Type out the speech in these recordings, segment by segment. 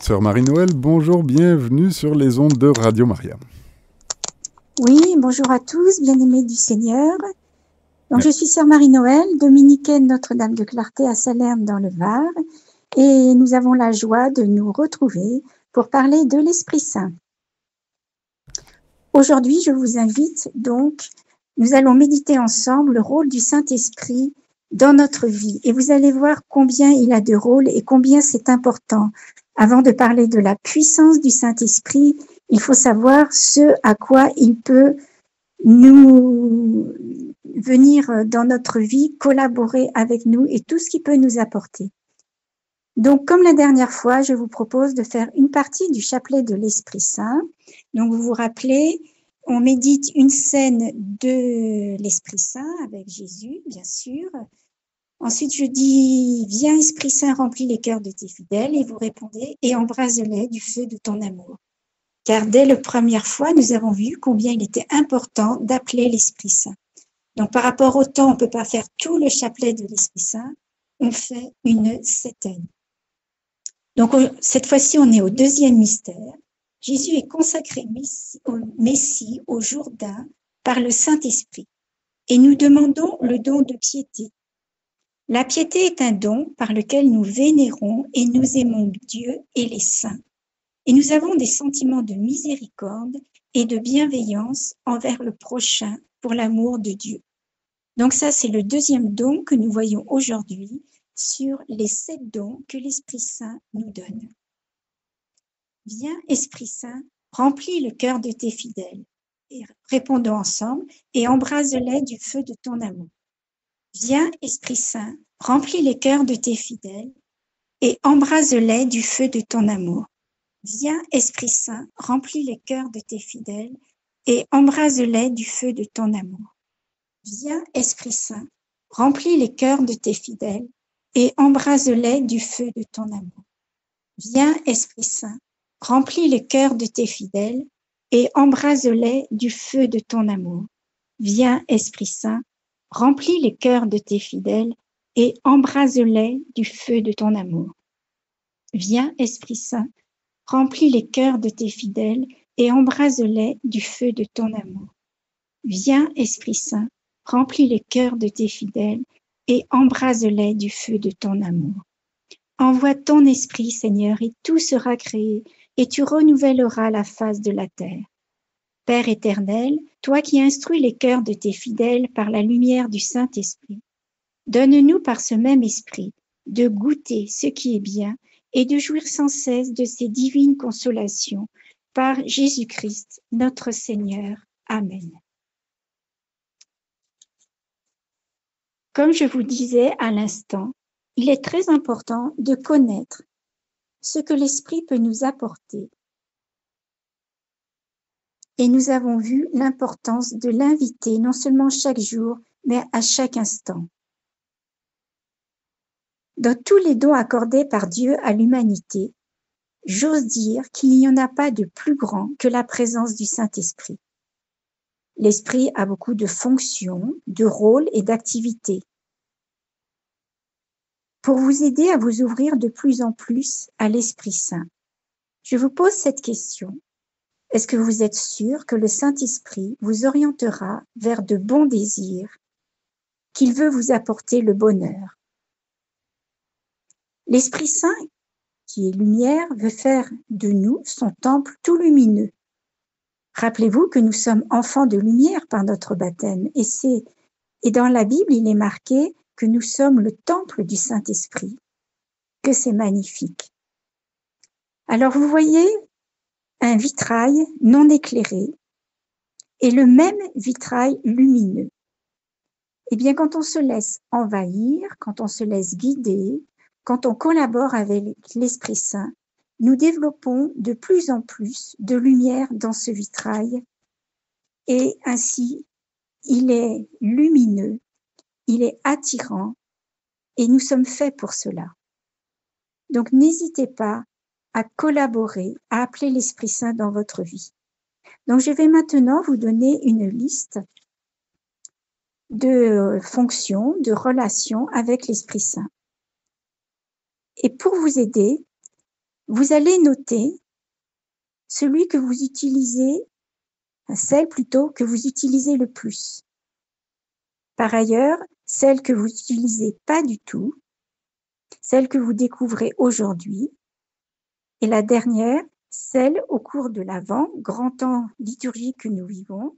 Sœur Marie-Noël, bonjour, bienvenue sur les ondes de Radio Maria. Oui, bonjour à tous, bien-aimés du Seigneur. Donc, je suis Sœur Marie-Noël, dominicaine Notre-Dame de Clarté à Salerne dans le Var, et nous avons la joie de nous retrouver pour parler de l'Esprit Saint. Aujourd'hui, je vous invite donc, nous allons méditer ensemble le rôle du Saint-Esprit dans notre vie. Et vous allez voir combien il a de rôle et combien c'est important. Avant de parler de la puissance du Saint-Esprit, il faut savoir ce à quoi il peut nous venir dans notre vie, collaborer avec nous et tout ce qu'il peut nous apporter. Donc, comme la dernière fois, je vous propose de faire une partie du chapelet de l'Esprit Saint. Donc, vous vous rappelez, on médite une scène de l'Esprit Saint avec Jésus, bien sûr. Ensuite, je dis, viens Esprit Saint, remplis les cœurs de tes fidèles, et vous répondez, et embrase-les du feu de ton amour. Car dès la première fois, nous avons vu combien il était important d'appeler l'Esprit Saint. Donc, par rapport au temps, on ne peut pas faire tout le chapelet de l'Esprit Saint, on fait une septaine. Donc, cette fois-ci, on est au deuxième mystère. Jésus est consacré Messie au Jourdain par le Saint-Esprit. Et nous demandons le don de piété. La piété est un don par lequel nous vénérons et nous aimons Dieu et les saints. Et nous avons des sentiments de miséricorde et de bienveillance envers le prochain pour l'amour de Dieu. Donc ça, c'est le deuxième don que nous voyons aujourd'hui sur les 7 dons que l'Esprit Saint nous donne. Viens, Esprit Saint, remplis le cœur de tes fidèles. Et répondons ensemble, et embrase-les du feu de ton amour. Viens, Esprit Saint, remplis les cœurs de tes fidèles, et embrase-les du feu de ton amour. Viens, Esprit Saint, remplis les cœurs de tes fidèles, et embrase-les du feu de ton amour. Viens, Esprit Saint, remplis les cœurs de tes fidèles, et embrase-les du feu de ton amour. Viens, Esprit Saint, remplis les cœurs de tes fidèles, et embrase-les du feu de ton amour. Viens, Esprit Saint, remplis les cœurs de tes fidèles, et embrase-les du feu de ton amour. Viens, Esprit Saint, remplis les cœurs de tes fidèles, et embrase-les du feu de ton amour. Viens, Esprit Saint, remplis les cœurs de tes fidèles, et embrase-les du feu de ton amour. Envoie ton esprit, Seigneur, et tout sera créé, et tu renouvelleras la face de la terre. Père éternel, toi qui instruis les cœurs de tes fidèles par la lumière du Saint-Esprit, donne-nous par ce même esprit de goûter ce qui est bien et de jouir sans cesse de ces divines consolations par Jésus-Christ, notre Seigneur. Amen. Comme je vous disais à l'instant, il est très important de connaître ce que l'Esprit peut nous apporter. Et nous avons vu l'importance de l'inviter, non seulement chaque jour, mais à chaque instant. Dans tous les dons accordés par Dieu à l'humanité, j'ose dire qu'il n'y en a pas de plus grand que la présence du Saint-Esprit. L'Esprit a beaucoup de fonctions, de rôles et d'activités. Pour vous aider à vous ouvrir de plus en plus à l'Esprit Saint, je vous pose cette question. Est-ce que vous êtes sûr que le Saint-Esprit vous orientera vers de bons désirs, qu'il veut vous apporter le bonheur? L'Esprit Saint, qui est lumière, veut faire de nous son temple tout lumineux. Rappelez-vous que nous sommes enfants de lumière par notre baptême, et dans la Bible, il est marqué que nous sommes le temple du Saint-Esprit, que c'est magnifique. Alors vous voyez un vitrail non éclairé et le même vitrail lumineux. Eh bien, quand on se laisse envahir, quand on se laisse guider, quand on collabore avec l'Esprit Saint, nous développons de plus en plus de lumière dans ce vitrail et ainsi, il est lumineux, il est attirant et nous sommes faits pour cela. Donc, n'hésitez pas à collaborer, à appeler l'Esprit Saint dans votre vie. Donc, je vais maintenant vous donner une liste de fonctions, de relations avec l'Esprit Saint. Et pour vous aider, vous allez noter celui que vous utilisez, celle plutôt que vous utilisez le plus. Par ailleurs, celle que vous n'utilisez pas du tout, celle que vous découvrez aujourd'hui, et la dernière, celle au cours de l'Avent, grand temps liturgique que nous vivons,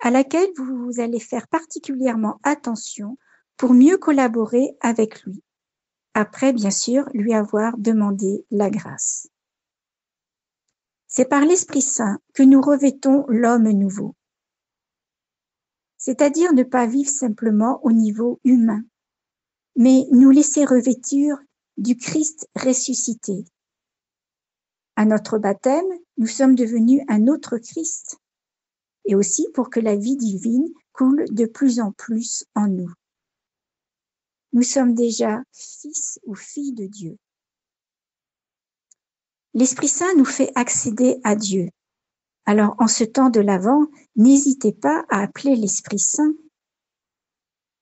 à laquelle vous allez faire particulièrement attention pour mieux collaborer avec lui, après bien sûr lui avoir demandé la grâce. C'est par l'Esprit Saint que nous revêtons l'homme nouveau, c'est-à-dire ne pas vivre simplement au niveau humain, mais nous laisser revêtir du Christ ressuscité. À notre baptême, nous sommes devenus un autre Christ, et aussi pour que la vie divine coule de plus en plus en nous. Nous sommes déjà fils ou filles de Dieu. L'Esprit Saint nous fait accéder à Dieu. Alors, en ce temps de l'Avent, n'hésitez pas à appeler l'Esprit Saint,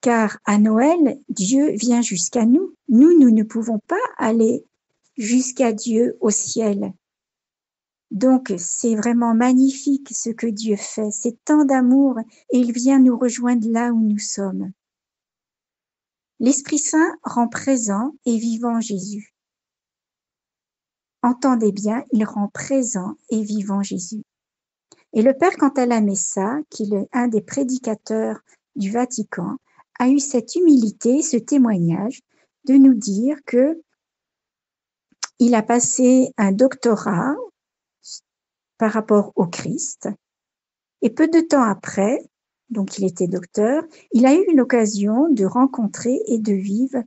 car à Noël, Dieu vient jusqu'à nous. Nous ne pouvons pas aller jusqu'à Dieu au ciel. Donc, c'est vraiment magnifique ce que Dieu fait. C'est tant d'amour et il vient nous rejoindre là où nous sommes. L'Esprit Saint rend présent et vivant Jésus. Entendez bien, il rend présent et vivant Jésus. Et le Père Cantalà Messa, qui est un des prédicateurs du Vatican, a eu cette humilité, ce témoignage de nous dire que il a passé un doctorat par rapport au Christ et peu de temps après, donc il était docteur, il a eu l'occasion de rencontrer et de vivre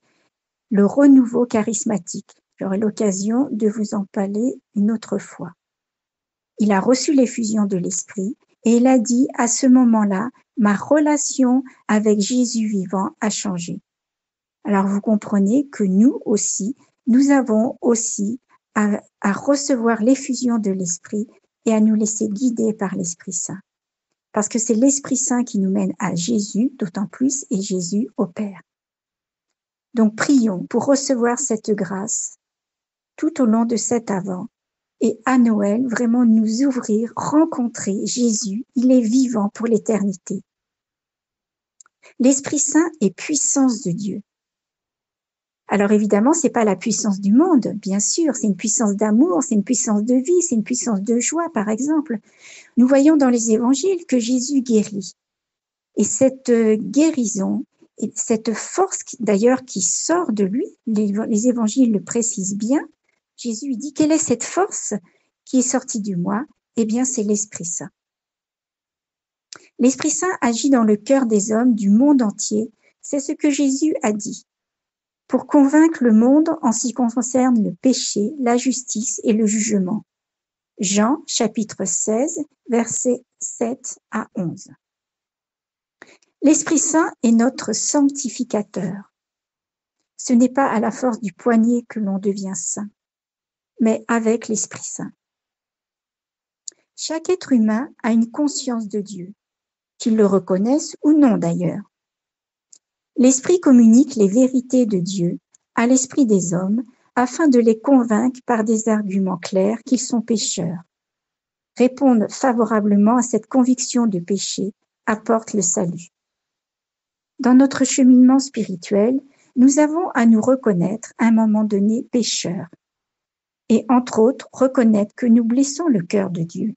le renouveau charismatique. J'aurai l'occasion de vous en parler une autre fois. Il a reçu l'effusion de l'Esprit et il a dit à ce moment-là, ma relation avec Jésus vivant a changé. Alors vous comprenez que nous aussi, nous avons aussi à recevoir l'effusion de l'Esprit et à nous laisser guider par l'Esprit Saint. Parce que c'est l'Esprit Saint qui nous mène à Jésus, d'autant plus, et Jésus au Père. Donc prions pour recevoir cette grâce tout au long de cet Avent et à Noël, vraiment nous ouvrir, rencontrer Jésus, il est vivant pour l'éternité. L'Esprit Saint est puissance de Dieu. Alors évidemment, c'est pas la puissance du monde, bien sûr, c'est une puissance d'amour, c'est une puissance de vie, c'est une puissance de joie, par exemple. Nous voyons dans les évangiles que Jésus guérit. Et cette guérison, et cette force d'ailleurs qui sort de lui, les évangiles le précisent bien, Jésus dit, quelle est cette force qui est sortie de moi? Eh bien, c'est l'Esprit Saint. L'Esprit Saint agit dans le cœur des hommes du monde entier. C'est ce que Jésus a dit. Pour convaincre le monde en ce qui concerne le péché, la justice et le jugement. Jean, chapitre 16, versets 7 à 11. L'Esprit Saint est notre sanctificateur. Ce n'est pas à la force du poignet que l'on devient saint, mais avec l'Esprit Saint. Chaque être humain a une conscience de Dieu, qu'il le reconnaisse ou non d'ailleurs. L'Esprit communique les vérités de Dieu à l'esprit des hommes afin de les convaincre par des arguments clairs qu'ils sont pécheurs. Répondre favorablement à cette conviction de péché apporte le salut. Dans notre cheminement spirituel, nous avons à nous reconnaître à un moment donné pécheurs et entre autres reconnaître que nous blessons le cœur de Dieu.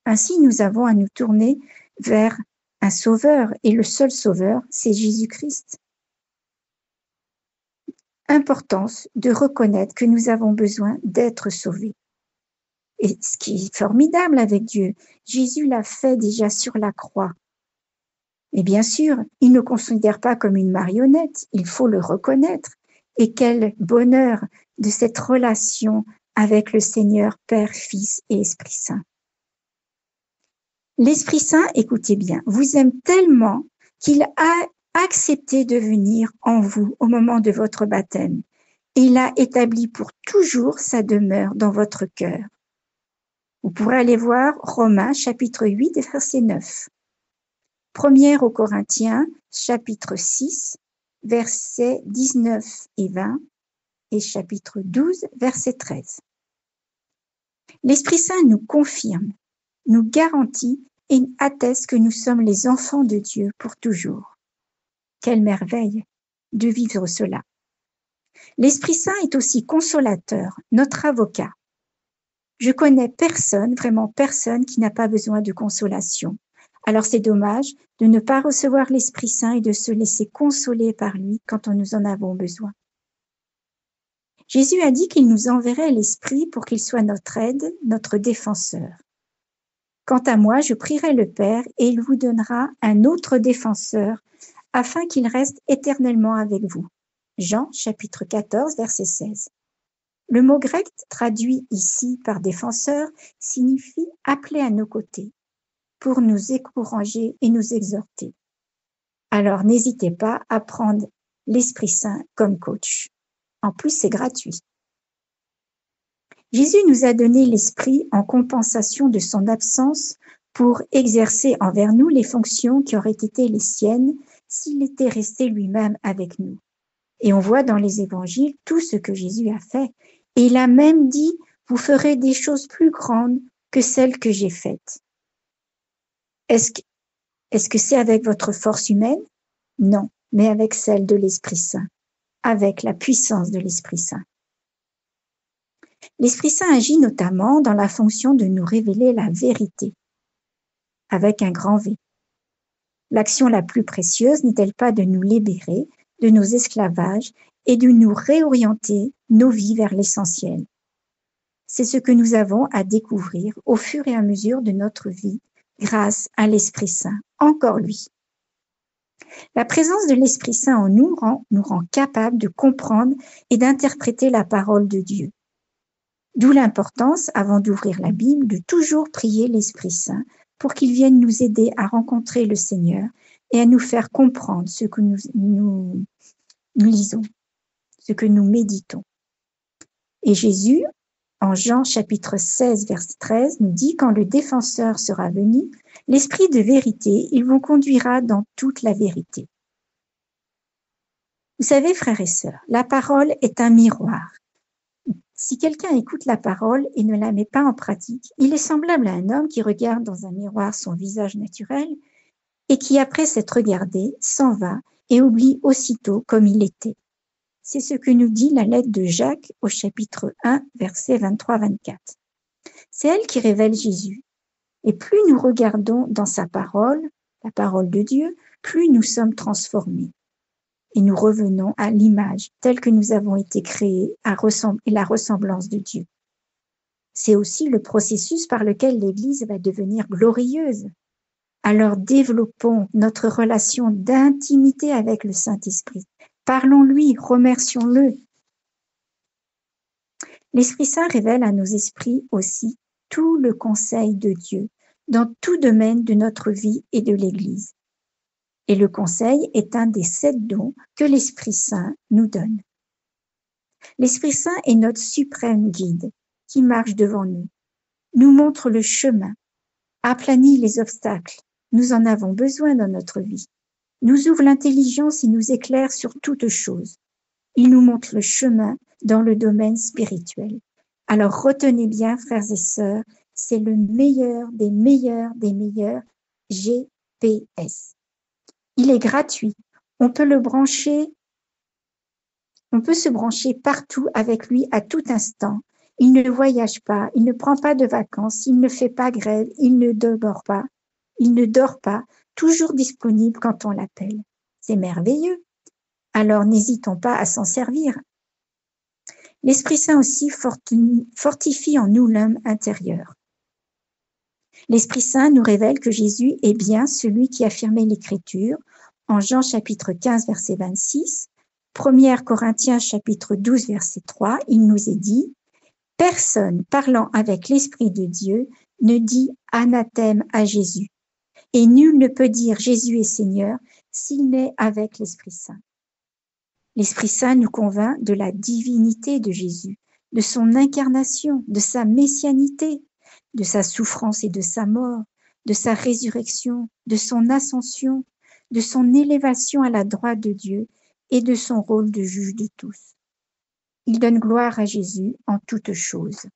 Ainsi, nous avons à nous tourner vers un sauveur et le seul sauveur, c'est Jésus-Christ. Importance de reconnaître que nous avons besoin d'être sauvés. Et ce qui est formidable avec Dieu, Jésus l'a fait déjà sur la croix. Et bien sûr, il ne considère pas comme une marionnette, il faut le reconnaître. Et quel bonheur de cette relation avec le Seigneur, Père, Fils et Esprit Saint. L'Esprit Saint, écoutez bien, vous aime tellement qu'il a accepté de venir en vous au moment de votre baptême. Et il a établi pour toujours sa demeure dans votre cœur. Vous pourrez aller voir Romains, chapitre 8, verset 9. 1 aux Corinthiens, chapitre 6, versets 19 et 20. et chapitre 12, verset 13. L'Esprit Saint nous confirme, nous garantit et atteste que nous sommes les enfants de Dieu pour toujours. Quelle merveille de vivre cela. L'Esprit Saint est aussi consolateur, notre avocat. Je connais personne, vraiment personne, qui n'a pas besoin de consolation. Alors c'est dommage de ne pas recevoir l'Esprit Saint et de se laisser consoler par lui quand nous en avons besoin. Jésus a dit qu'il nous enverrait l'Esprit pour qu'il soit notre aide, notre défenseur. Quant à moi, je prierai le Père et il vous donnera un autre défenseur afin qu'il reste éternellement avec vous. Jean, chapitre 14, verset 16. Le mot grec traduit ici par défenseur signifie appeler à nos côtés pour nous encourager et nous exhorter. Alors n'hésitez pas à prendre l'Esprit Saint comme coach. En plus, c'est gratuit. Jésus nous a donné l'Esprit en compensation de son absence pour exercer envers nous les fonctions qui auraient été les siennes s'il était resté lui-même avec nous. Et on voit dans les évangiles tout ce que Jésus a fait. Et il a même dit, vous ferez des choses plus grandes que celles que j'ai faites. Est-ce que c'est avec votre force humaine? Non, mais avec celle de l'Esprit Saint, avec la puissance de l'Esprit Saint. L'Esprit Saint agit notamment dans la fonction de nous révéler la vérité, avec un grand V. L'action la plus précieuse n'est-elle pas de nous libérer de nos esclavages et de nous réorienter nos vies vers l'essentiel? C'est ce que nous avons à découvrir au fur et à mesure de notre vie grâce à l'Esprit Saint, encore lui. La présence de l'Esprit Saint en nous rend capables de comprendre et d'interpréter la parole de Dieu. D'où l'importance, avant d'ouvrir la Bible, de toujours prier l'Esprit Saint pour qu'il vienne nous aider à rencontrer le Seigneur et à nous faire comprendre ce que nous lisons, ce que nous méditons. Et Jésus, en Jean chapitre 16, verset 13, nous dit « Quand le défenseur sera venu, l'Esprit de vérité, il vous conduira dans toute la vérité. » Vous savez, frères et sœurs, la parole est un miroir. Si quelqu'un écoute la parole et ne la met pas en pratique, il est semblable à un homme qui regarde dans un miroir son visage naturel et qui, après s'être regardé, s'en va et oublie aussitôt comme il était. C'est ce que nous dit la lettre de Jacques au chapitre 1, versets 23-24. C'est elle qui révèle Jésus. Et plus nous regardons dans sa parole, la parole de Dieu, plus nous sommes transformés. Et nous revenons à l'image telle que nous avons été créés et la ressemblance de Dieu. C'est aussi le processus par lequel l'Église va devenir glorieuse. Alors développons notre relation d'intimité avec le Saint-Esprit. Parlons-lui, remercions-le. L'Esprit Saint révèle à nos esprits aussi tout le conseil de Dieu dans tout domaine de notre vie et de l'Église. Et le conseil est un des 7 dons que l'Esprit Saint nous donne. L'Esprit Saint est notre suprême guide qui marche devant nous, nous montre le chemin, aplanit les obstacles. Nous en avons besoin dans notre vie. Nous ouvre l'intelligence et nous éclaire sur toutes choses. Il nous montre le chemin dans le domaine spirituel. Alors retenez bien, frères et sœurs, c'est le meilleur des meilleurs des meilleurs GPS. Il est gratuit. On peut se brancher partout avec lui à tout instant. Il ne voyage pas, il ne prend pas de vacances, il ne fait pas grève, il ne dort pas, toujours disponible quand on l'appelle. C'est merveilleux. Alors n'hésitons pas à s'en servir. L'Esprit Saint aussi fortifie en nous l'homme intérieur. L'Esprit Saint nous révèle que Jésus est bien celui qui affirmait l'Écriture en Jean chapitre 15 verset 26, 1 Corinthiens chapitre 12 verset 3, il nous est dit « Personne parlant avec l'Esprit de Dieu ne dit anathème à Jésus, et nul ne peut dire Jésus est Seigneur s'il n'est avec l'Esprit Saint. » L'Esprit Saint nous convainc de la divinité de Jésus, de son incarnation, de sa messianité, de sa souffrance et de sa mort, de sa résurrection, de son ascension, de son élévation à la droite de Dieu et de son rôle de juge de tous. Il donne gloire à Jésus en toutes choses.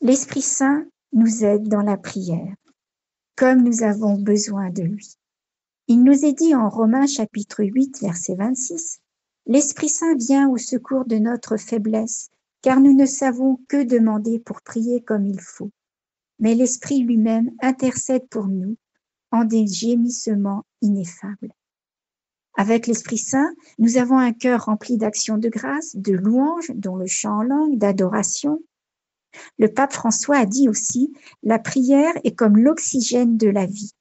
L'Esprit Saint nous aide dans la prière, comme nous avons besoin de lui. Il nous est dit en Romains chapitre 8, verset 26, « L'Esprit Saint vient au secours de notre faiblesse, car nous ne savons que demander pour prier comme il faut. Mais l'Esprit lui-même intercède pour nous en des gémissements ineffables. » Avec l'Esprit Saint, nous avons un cœur rempli d'actions de grâce, de louanges, dont le chant en langue, d'adoration. Le pape François a dit aussi, « La prière est comme l'oxygène de la vie. »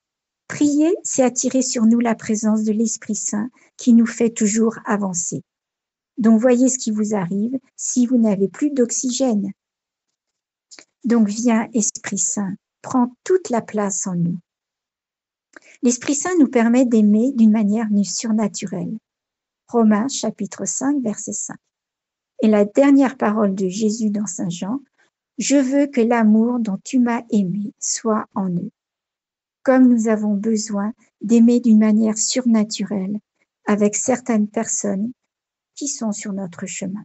Prier, c'est attirer sur nous la présence de l'Esprit Saint qui nous fait toujours avancer. Donc voyez ce qui vous arrive si vous n'avez plus d'oxygène. Donc viens, Esprit Saint, prends toute la place en nous. L'Esprit Saint nous permet d'aimer d'une manière surnaturelle. Romains chapitre 5, verset 5. Et la dernière parole de Jésus dans Saint Jean, « Je veux que l'amour dont tu m'as aimé soit en eux. » Comme nous avons besoin d'aimer d'une manière surnaturelle avec certaines personnes qui sont sur notre chemin.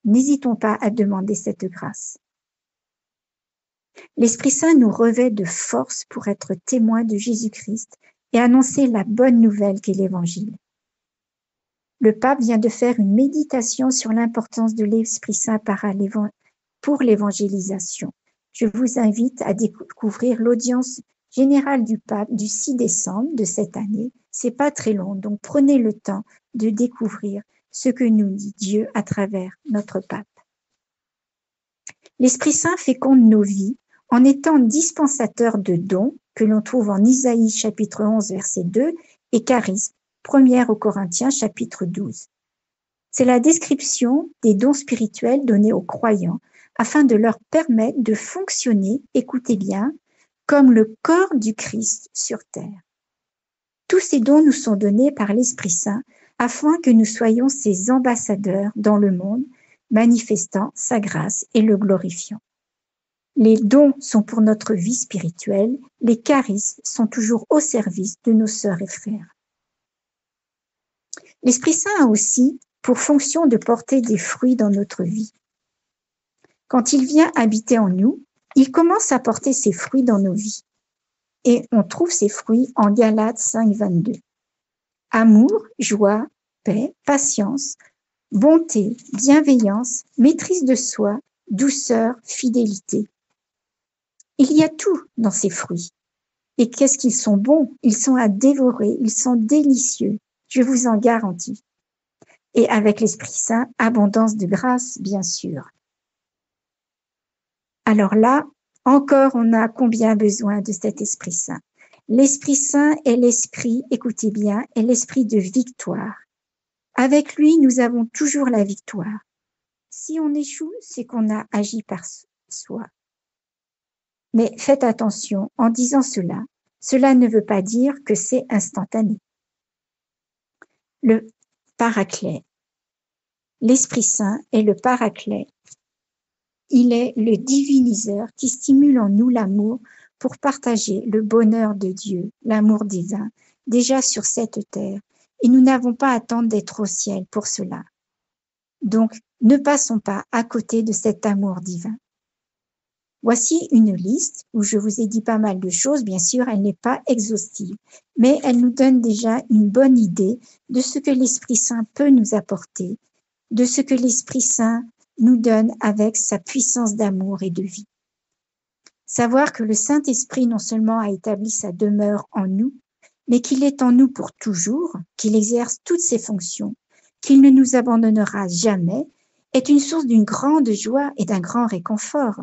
N'hésitons pas à demander cette grâce. L'Esprit Saint nous revêt de force pour être témoins de Jésus-Christ et annoncer la bonne nouvelle qu'est l'Évangile. Le pape vient de faire une méditation sur l'importance de l'Esprit Saint pour l'évangélisation. Je vous invite à découvrir l'audience générale du pape du 6 décembre de cette année. C'est pas très long, donc prenez le temps de découvrir ce que nous dit Dieu à travers notre pape. L'Esprit Saint féconde nos vies en étant dispensateur de dons que l'on trouve en Isaïe chapitre 11 verset 2 et charisme 1 aux Corinthiens chapitre 12. C'est la description des dons spirituels donnés aux croyants afin de leur permettre de fonctionner, écoutez bien, comme le corps du Christ sur terre. Tous ces dons nous sont donnés par l'Esprit Saint afin que nous soyons ses ambassadeurs dans le monde, manifestant sa grâce et le glorifiant. Les dons sont pour notre vie spirituelle, les charismes sont toujours au service de nos sœurs et frères. L'Esprit Saint a aussi pour fonction de porter des fruits dans notre vie. Quand il vient habiter en nous, il commence à porter ses fruits dans nos vies. Et on trouve ces fruits en Galates 5, 22. Amour, joie, paix, patience, bonté, bienveillance, maîtrise de soi, douceur, fidélité. Il y a tout dans ces fruits. Et qu'est-ce qu'ils sont bons? Ils sont à dévorer, ils sont délicieux. Je vous en garantis. Et avec l'Esprit Saint, abondance de grâce, bien sûr. Alors là, encore, on a combien besoin de cet Esprit Saint? L'Esprit Saint est l'esprit, écoutez bien, est l'esprit de victoire. Avec lui, nous avons toujours la victoire. Si on échoue, c'est qu'on a agi par soi. Mais faites attention, en disant cela, cela ne veut pas dire que c'est instantané. Le Paraclet. L'Esprit Saint est le Paraclet. Il est le diviniseur qui stimule en nous l'amour pour partager le bonheur de Dieu, l'amour divin, déjà sur cette terre. Et nous n'avons pas à attendre d'être au ciel pour cela. Donc, ne passons pas à côté de cet amour divin. Voici une liste où je vous ai dit pas mal de choses. Bien sûr, elle n'est pas exhaustive, mais elle nous donne déjà une bonne idée de ce que l'Esprit Saint peut nous apporter, de ce que l'Esprit Saint nous donne avec sa puissance d'amour et de vie. Savoir que le Saint-Esprit non seulement a établi sa demeure en nous, mais qu'il est en nous pour toujours, qu'il exerce toutes ses fonctions, qu'il ne nous abandonnera jamais, est une source d'une grande joie et d'un grand réconfort.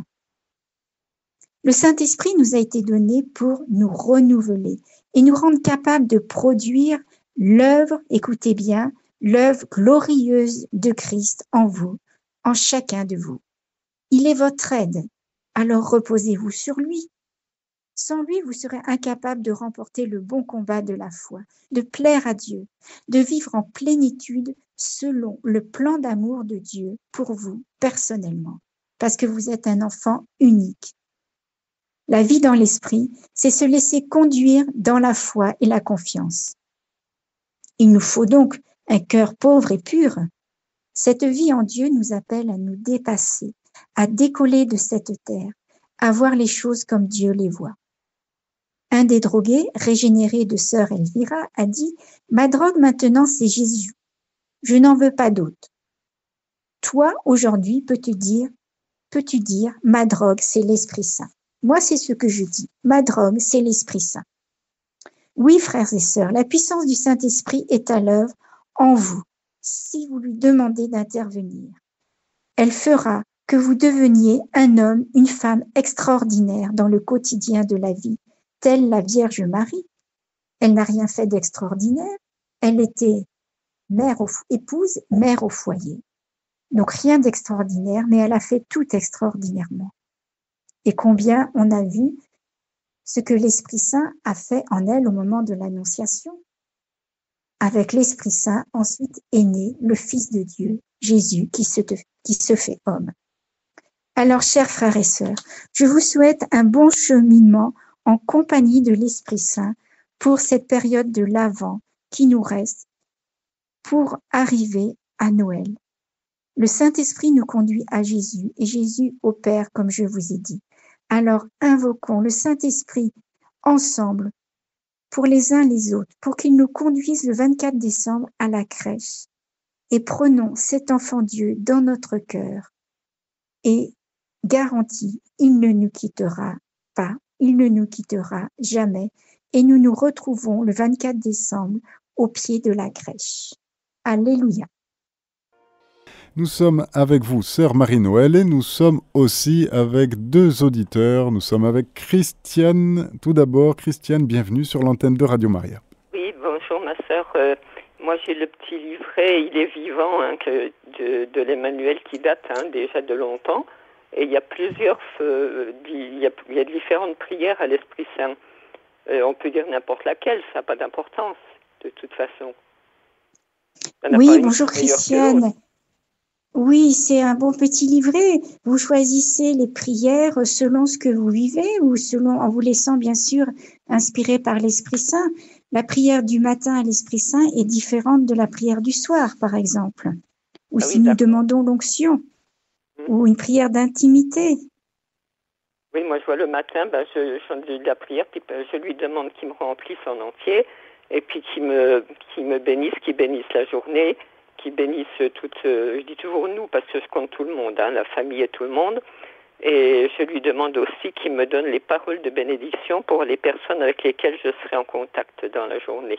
Le Saint-Esprit nous a été donné pour nous renouveler et nous rendre capables de produire l'œuvre, écoutez bien, l'œuvre glorieuse de Christ en vous, en chacun de vous. Il est votre aide, alors reposez-vous sur lui. Sans lui, vous serez incapable de remporter le bon combat de la foi, de plaire à Dieu, de vivre en plénitude selon le plan d'amour de Dieu pour vous personnellement, parce que vous êtes un enfant unique. La vie dans l'esprit, c'est se laisser conduire dans la foi et la confiance. Il nous faut donc un cœur pauvre et pur, Cette vie en Dieu nous appelle à nous dépasser, à décoller de cette terre, à voir les choses comme Dieu les voit. Un des drogués, régénéré de sœur Elvira, a dit « Ma drogue maintenant, c'est Jésus. Je n'en veux pas d'autre. » Toi, aujourd'hui, peux-tu dire « Ma drogue, c'est l'Esprit Saint. » Moi, c'est ce que je dis. Ma drogue, c'est l'Esprit Saint. Oui, frères et sœurs, la puissance du Saint-Esprit est à l'œuvre en vous, si vous lui demandez d'intervenir. Elle fera que vous deveniez un homme, une femme extraordinaire dans le quotidien de la vie, telle la Vierge Marie. Elle n'a rien fait d'extraordinaire. Elle était épouse, mère au foyer. Donc rien d'extraordinaire, mais elle a fait tout extraordinairement. Et combien on a vu ce que l'Esprit Saint a fait en elle au moment de l'Annonciation. Avec l'Esprit Saint, ensuite est né le Fils de Dieu, Jésus, qui se fait homme. Alors, chers frères et sœurs, je vous souhaite un bon cheminement en compagnie de l'Esprit Saint pour cette période de l'Avent qui nous reste pour arriver à Noël. Le Saint-Esprit nous conduit à Jésus et Jésus au Père, comme je vous ai dit. Alors, invoquons le Saint-Esprit ensemble pour les uns les autres, pour qu'il nous conduise le 24 décembre à la crèche. Et prenons cet enfant Dieu dans notre cœur et garantie, il ne nous quittera pas, il ne nous quittera jamais. Et nous nous retrouvons le 24 décembre au pied de la crèche. Alléluia. Nous sommes avec vous, sœur Marie-Noël, et nous sommes aussi avec deux auditeurs. Nous sommes avec Christiane. Tout d'abord, Christiane, bienvenue sur l'antenne de Radio Maria. Oui, bonjour ma sœur. Moi j'ai le petit livret, il est vivant, de l'Emmanuel qui date déjà de longtemps. Et il y a il y a différentes prières à l'Esprit Saint. On peut dire n'importe laquelle, ça n'a pas d'importance de toute façon. Oui, bonjour Christiane. Oui, c'est un bon petit livret. Vous choisissez les prières selon ce que vous vivez ou en vous laissant bien sûr inspiré par l'Esprit Saint. La prière du matin à l'Esprit Saint est différente de la prière du soir, par exemple. Ou si nous demandons l'onction ou une prière d'intimité. Oui, moi je vois le matin, je lis la prière, puis je lui demande qu'il me remplisse en entier et puis qu'il me bénisse, qu'il bénisse la journée. Qui bénissent je dis toujours nous, parce que je compte tout le monde, la famille et tout le monde. Et je lui demande aussi qu'il me donne les paroles de bénédiction pour les personnes avec lesquelles je serai en contact dans la journée.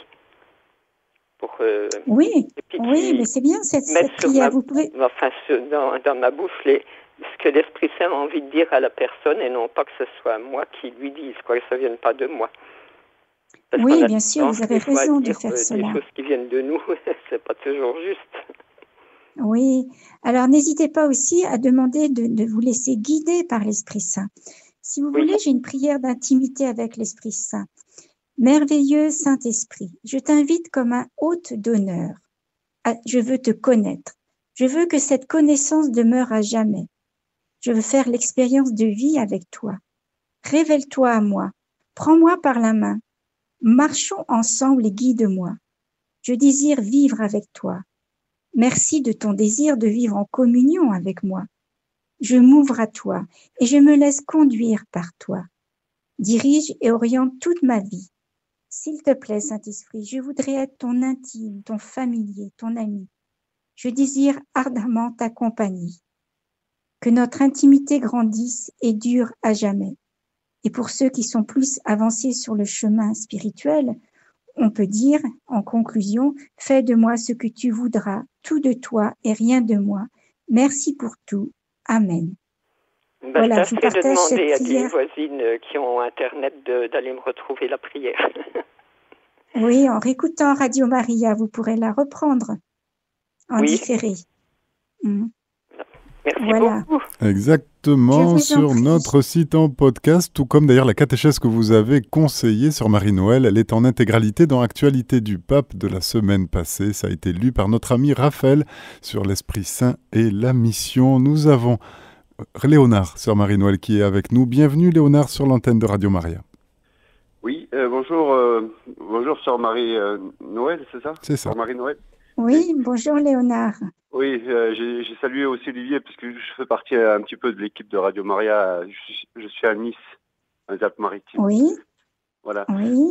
Oui, mais c'est bien cette prière. Vous pouvez... dans ma bouche, ce que l'Esprit Saint a envie de dire à la personne, et non pas que ce soit moi qui lui dise, que ça ne vienne pas de moi. Oui, bien sûr, vous avez raison de faire cela. Des choses qui viennent de nous, c'est pas toujours juste. Oui, alors n'hésitez pas aussi à demander de vous laisser guider par l'Esprit Saint. Si vous voulez, j'ai une prière d'intimité avec l'Esprit Saint. Merveilleux Saint-Esprit, je t'invite comme un hôte d'honneur. Je veux te connaître. Je veux que cette connaissance demeure à jamais. Je veux faire l'expérience de vie avec toi. Révèle-toi à moi. Prends-moi par la main. Marchons ensemble et guide-moi. Je désire vivre avec toi. Merci de ton désir de vivre en communion avec moi. Je m'ouvre à toi et je me laisse conduire par toi. Dirige et oriente toute ma vie. S'il te plaît, Saint-Esprit, je voudrais être ton intime, ton familier, ton ami. Je désire ardemment ta compagnie. Que notre intimité grandisse et dure à jamais. Et pour ceux qui sont plus avancés sur le chemin spirituel, on peut dire, en conclusion, « Fais de moi ce que tu voudras, tout de toi et rien de moi. Merci pour tout. Amen. » Voilà, je vous partage cette prière. Je vais demander à des voisines qui ont Internet d'aller me retrouver la prière. Oui, en réécoutant Radio Maria, vous pourrez la reprendre en différé. Merci beaucoup. Exactement, sur notre site en podcast, tout comme d'ailleurs la catéchèse que vous avez conseillée sur Marie-Noël. Elle est en intégralité dans Actualité du Pape de la semaine passée. Ça a été lu par notre ami Raphaël sur l'Esprit Saint et la mission. Nous avons Léonard, sœur Marie-Noël, qui est avec nous. Bienvenue Léonard sur l'antenne de Radio Maria. Oui, bonjour sœur Marie-Noël, c'est ça? C'est ça. Sœur Marie-Noël. Oui, bonjour Léonard. Oui, j'ai salué aussi Olivier parce que je fais partie un petit peu de l'équipe de Radio Maria. Je suis à Nice, dans les Alpes-Maritimes. Oui, Voilà. oui,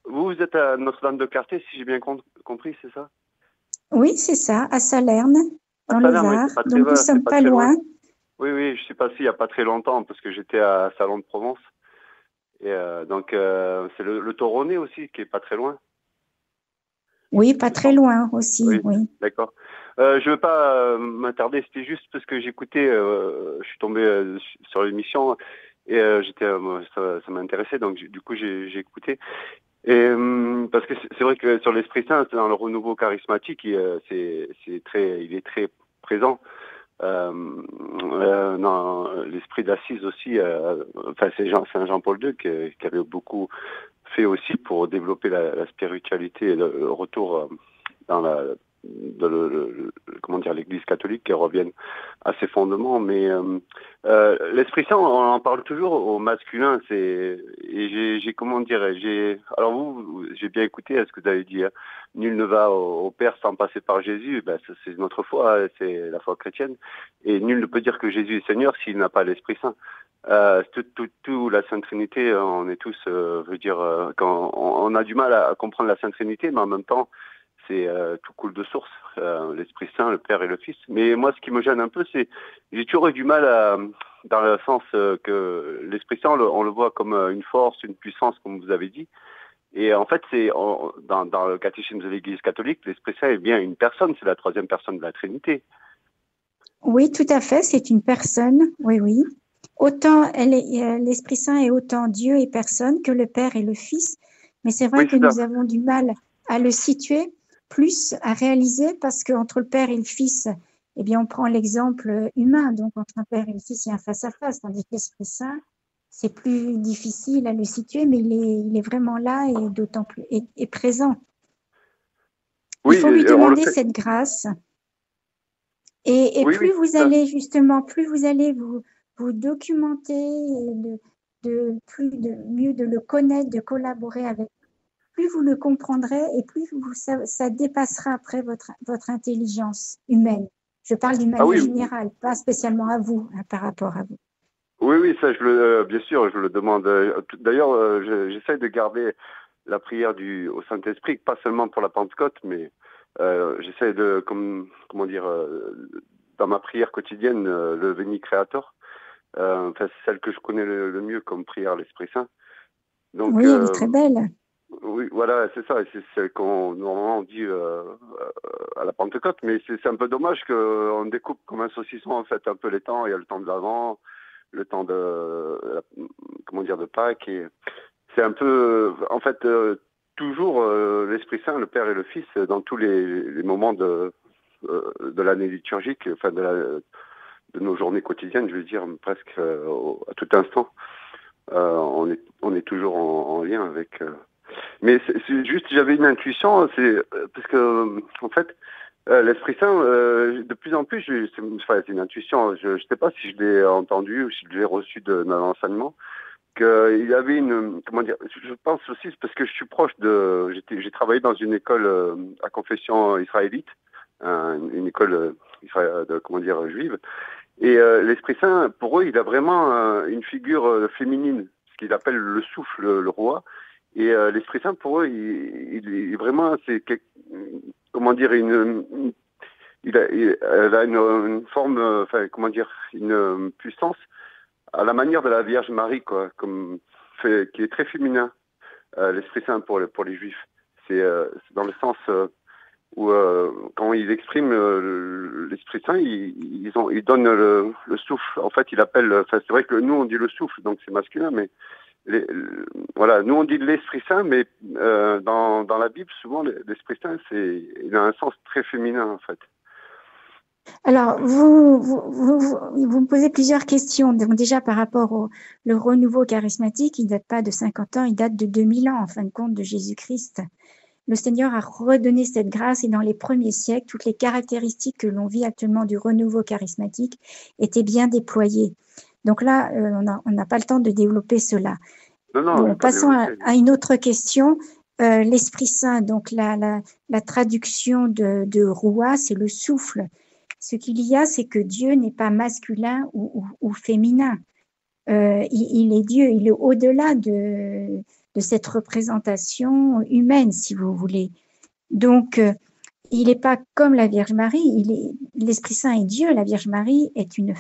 Vous êtes à Notre-Dame de Clarté, si j'ai bien compris, c'est ça? oui, c'est ça, à Salerne, À dans le Salerne, oui, Var. c'est pas très Donc nous loin, c'est sommes pas pas très loin. loin. Oui, oui, je suis passé il n'y a pas très longtemps parce que j'étais à Salon de Provence. Et donc, c'est le Toronnet aussi qui est pas très loin. Oui, pas très loin aussi, Oui, oui. d'accord. Je veux pas m'attarder, c'était juste parce que j'écoutais, je suis tombé sur l'émission et ça m'intéressait, donc du coup j'ai écouté. Et parce que c'est vrai que sur l'Esprit Saint, dans le renouveau charismatique, il est très présent. Dans l'Esprit d'Assise aussi, enfin c'est Saint Jean-Paul II qui avait beaucoup fait aussi pour développer la spiritualité et le retour dans comment dire, l'Église catholique, qui revienne à ses fondements. Mais l'Esprit Saint, on en parle toujours au masculin. Comment dire, alors j'ai bien écouté ce que vous avez dit. Hein. Nul ne va au Père sans passer par Jésus. Ben, c'est notre foi, c'est la foi chrétienne. Et nul ne peut dire que Jésus est Seigneur s'il n'a pas l'Esprit Saint. Tout la Sainte Trinité, on est tous, quand on a du mal à comprendre la Sainte Trinité, mais en même temps, c'est tout coule de source, l'Esprit Saint, le Père et le Fils. Mais moi, ce qui me gêne un peu, c'est j'ai toujours eu du mal dans le sens que l'Esprit Saint, on le voit comme une force, une puissance, comme vous avez dit. Et en fait, dans le catéchisme de l'Église catholique, l'Esprit Saint est bien une personne, c'est la troisième personne de la Trinité. Oui, tout à fait, c'est une personne, oui, oui. Autant l'Esprit Saint est autant Dieu et personne que le Père et le Fils, mais c'est vrai que nous avons du mal à le situer, plus à réaliser, parce qu'entre le Père et le Fils, eh bien, on prend l'exemple humain, donc entre un Père et le Fils, il y a un face-à-face, tandis que l'Esprit Saint, c'est plus difficile à le situer, mais il est vraiment là et d'autant plus est présent. Oui, il faut lui demander cette grâce. Et oui, plus vous allez justement, plus vous allez vous documenter, mieux de le connaître, de collaborer avec, plus vous le comprendrez et plus ça dépassera après votre intelligence humaine. Je parle d'une manière générale, pas spécialement à vous, par rapport à vous. Oui, ça, bien sûr, je le demande. D'ailleurs, j'essaie de garder la prière au Saint-Esprit, pas seulement pour la Pentecôte, mais j'essaie de, comment dire, dans ma prière quotidienne, le Veni Creator. C'est celle que je connais le mieux comme prière l'Esprit Saint. Donc, oui, elle est très belle. Oui, voilà, c'est ça. C'est celle qu'on normalement on dit à la Pentecôte, mais c'est un peu dommage qu'on découpe comme un saucisson en fait un peu les temps. Il y a le temps de l'Avent, le temps de Pâques, et c'est un peu en fait toujours l'Esprit Saint, le Père et le Fils dans tous les moments de l'année liturgique, enfin de nos journées quotidiennes, je veux dire presque à tout instant. On est toujours en lien avec. Mais c'est juste, j'avais une intuition, c'est parce que en fait, l'Esprit Saint, de plus en plus, c'est une intuition. Je ne sais pas si je l'ai entendu ou si je l'ai reçu d'un enseignement, qu'il y avait je pense aussi parce que je suis proche j'ai travaillé dans une école à confession israélite, une école juive, et l'Esprit Saint, pour eux, il a vraiment une figure féminine, ce qu'il appelle le souffle, le roi. Et l'Esprit Saint, pour eux, il vraiment, c'est elle a une forme, une puissance à la manière de la Vierge Marie, quoi, qui est très féminin, l'Esprit Saint pour les Juifs. C'est dans le sens où quand ils expriment l'Esprit Saint, ils donnent le souffle. En fait, il appelle. C'est vrai que nous on dit le souffle, donc c'est masculin, mais nous on dit l'Esprit Saint, mais dans la Bible, souvent l'Esprit Saint, il a un sens très féminin en fait. Alors, vous me posez plusieurs questions. Donc, déjà, par rapport le renouveau charismatique, il ne date pas de 50 ans, il date de 2000 ans, en fin de compte, de Jésus-Christ. Le Seigneur a redonné cette grâce et dans les premiers siècles, toutes les caractéristiques que l'on vit actuellement du renouveau charismatique étaient bien déployées. Donc là, on n'a pas le temps de développer cela. Non, bon, passons à une autre question. l'Esprit Saint, donc la traduction de Roua, c'est le souffle. Ce qu'il y a, c'est que Dieu n'est pas masculin ou féminin. Il est Dieu, il est au-delà de cette représentation humaine, si vous voulez. Donc, il n'est pas comme la Vierge Marie, l'Esprit Saint est Dieu, la Vierge Marie était une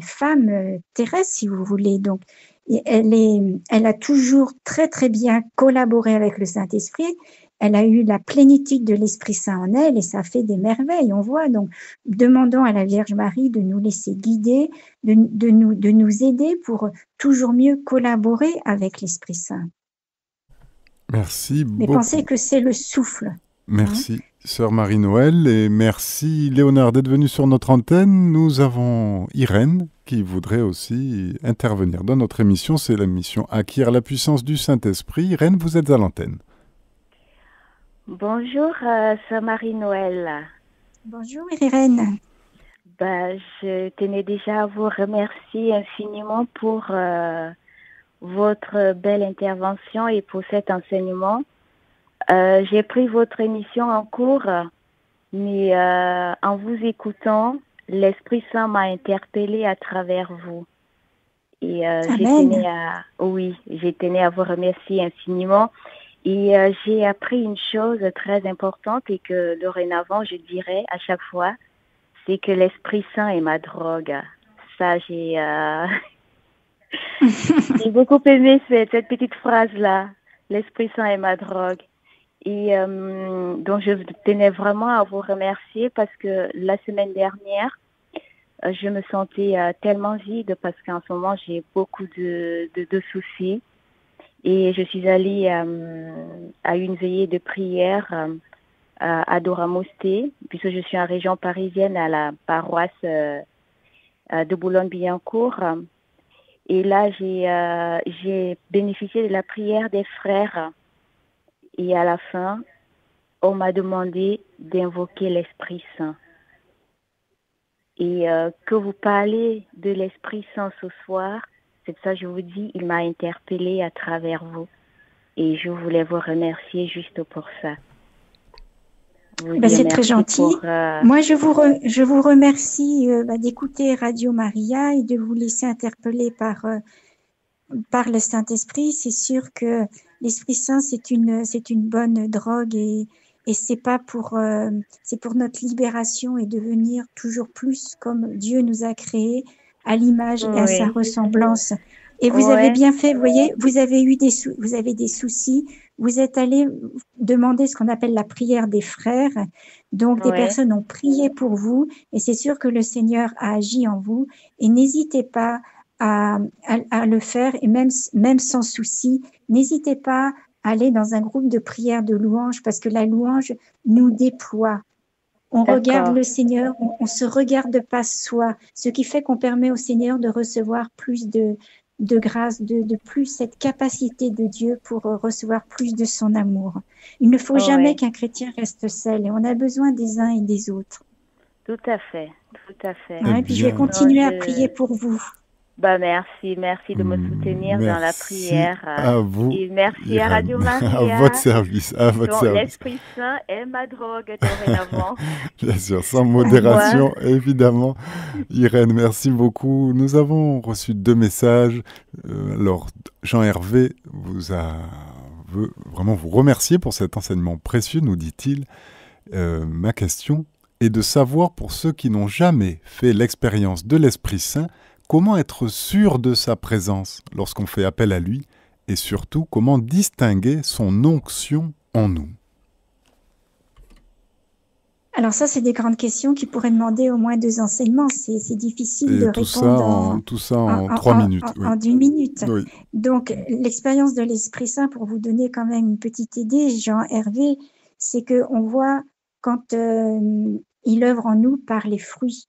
femme terrestre, si vous voulez. Donc, elle a toujours très, très bien collaboré avec le Saint-Esprit. Elle a eu la plénitude de l'Esprit Saint en elle et ça fait des merveilles, on voit. Donc, demandons à la Vierge Marie de nous laisser guider, de nous aider pour toujours mieux collaborer avec l'Esprit Saint. Merci beaucoup. Mais pensez que c'est le souffle. Merci, sœur Marie-Noël, et merci Léonard d'être venu sur notre antenne. Nous avons Irène qui voudrait aussi intervenir dans notre émission. C'est l'émission Acquérir la puissance du Saint-Esprit. Irène, vous êtes à l'antenne. Bonjour, sœur Marie-Noël. Bonjour Irène. Je tenais déjà à vous remercier infiniment pour votre belle intervention et pour cet enseignement. J'ai pris votre émission en cours, mais en vous écoutant, l'Esprit Saint m'a interpellée à travers vous. Et je tenais à vous remercier infiniment. Et j'ai appris une chose très importante et que dorénavant je dirais à chaque fois, c'est que l'Esprit Saint est ma drogue. Ça, j'ai beaucoup aimé cette petite phrase-là. L'Esprit Saint est ma drogue. Et donc je tenais vraiment à vous remercier parce que la semaine dernière, je me sentais tellement vide parce qu'en ce moment j'ai beaucoup de soucis. Et je suis allée à une veillée de prière à Doramosté, puisque je suis en région parisienne à la paroisse de Boulogne-Billancourt. Et là, j'ai bénéficié de la prière des frères. Et à la fin, on m'a demandé d'invoquer l'Esprit Saint. Et que vous parlez de l'Esprit Saint ce soir, c'est ça, je vous dis, il m'a interpellée à travers vous. Et je voulais vous remercier juste pour ça. C'est très gentil. Moi, je vous remercie d'écouter Radio Maria et de vous laisser interpeller par le Saint-Esprit. C'est sûr que l'Esprit Saint, c'est une bonne drogue et c'est pour notre libération et devenir toujours plus comme Dieu nous a créés à l'image et à sa ressemblance. Et vous avez bien fait, vous voyez, vous avez des soucis, vous êtes allé demander ce qu'on appelle la prière des frères. Donc, des personnes ont prié pour vous et c'est sûr que le Seigneur a agi en vous et n'hésitez pas à le faire et même sans souci, n'hésitez pas à aller dans un groupe de prière de louange parce que la louange nous déploie. On regarde le Seigneur, on se regarde pas soi, ce qui fait qu'on permet au Seigneur de recevoir plus de grâce, de plus cette capacité de Dieu pour recevoir plus de son amour. Il ne faut jamais qu'un chrétien reste seul et on a besoin des uns et des autres. Tout à fait, tout à fait. Et puis je vais continuer à prier pour vous. Merci de me soutenir dans la prière. À vous. Et merci Irène. à Radio Maria. À votre service. L'Esprit Saint est ma drogue dorénavant. Bien sûr, sans modération, évidemment. Irène, merci beaucoup. Nous avons reçu 2 messages. Alors, Jean-Hervé veut vraiment vous remercier pour cet enseignement précieux, nous dit-il. Ma question est de savoir, pour ceux qui n'ont jamais fait l'expérience de l'Esprit Saint, comment être sûr de sa présence lorsqu'on fait appel à lui et surtout comment distinguer son onction en nous? Alors ça, c'est des grandes questions qui pourraient demander au moins 2 enseignements. C'est difficile de répondre tout ça en 3 minutes. En 1 minute. Oui. Donc, l'expérience de l'Esprit Saint, pour vous donner quand même une petite idée, Jean-Hervé, c'est qu'on voit quand il œuvre en nous par les fruits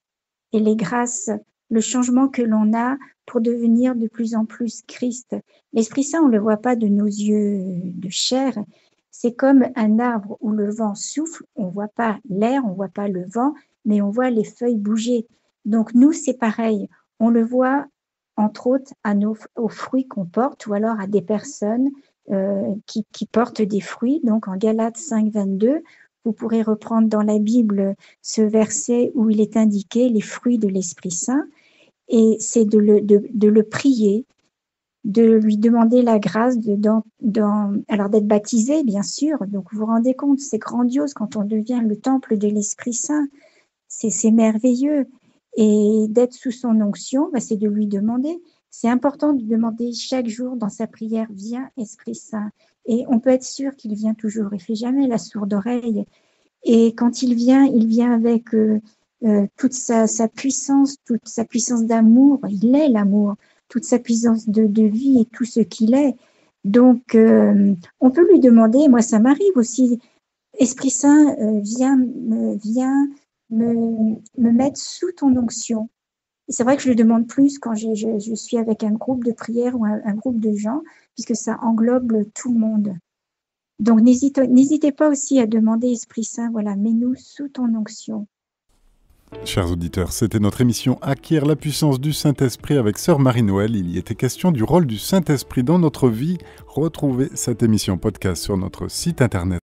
et les grâces, le changement que l'on a pour devenir de plus en plus Christ. L'Esprit Saint, on ne le voit pas de nos yeux de chair. C'est comme un arbre où le vent souffle. On ne voit pas l'air, on ne voit pas le vent, mais on voit les feuilles bouger. Donc nous, c'est pareil. On le voit, entre autres, aux fruits qu'on porte ou alors à des personnes qui portent des fruits. Donc en Galates 5, 22, vous pourrez reprendre dans la Bible ce verset où il est indiqué les fruits de l'Esprit Saint. Et c'est de le prier, de lui demander la grâce alors d'être baptisé, bien sûr. Donc vous vous rendez compte, c'est grandiose quand on devient le temple de l'Esprit Saint. C'est merveilleux. Et d'être sous son onction, c'est de lui demander. C'est important de demander chaque jour dans sa prière, viens Esprit Saint. Et on peut être sûr qu'il vient toujours. Il ne fait jamais la sourde oreille. Et quand il vient avec toute sa puissance d'amour. Il est l'amour, toute sa puissance de vie et tout ce qu'il est. Donc, on peut lui demander, moi ça m'arrive aussi, Esprit Saint, viens me mettre sous ton onction. Et c'est vrai que je le demande plus quand je suis avec un groupe de prière ou un groupe de gens, puisque ça englobe tout le monde. Donc, n'hésitez pas aussi à demander, Esprit Saint, voilà, mets-nous sous ton onction. Chers auditeurs, c'était notre émission Acquérir la puissance du Saint-Esprit avec Sœur Marie-Noël. Il y était question du rôle du Saint-Esprit dans notre vie. Retrouvez cette émission podcast sur notre site internet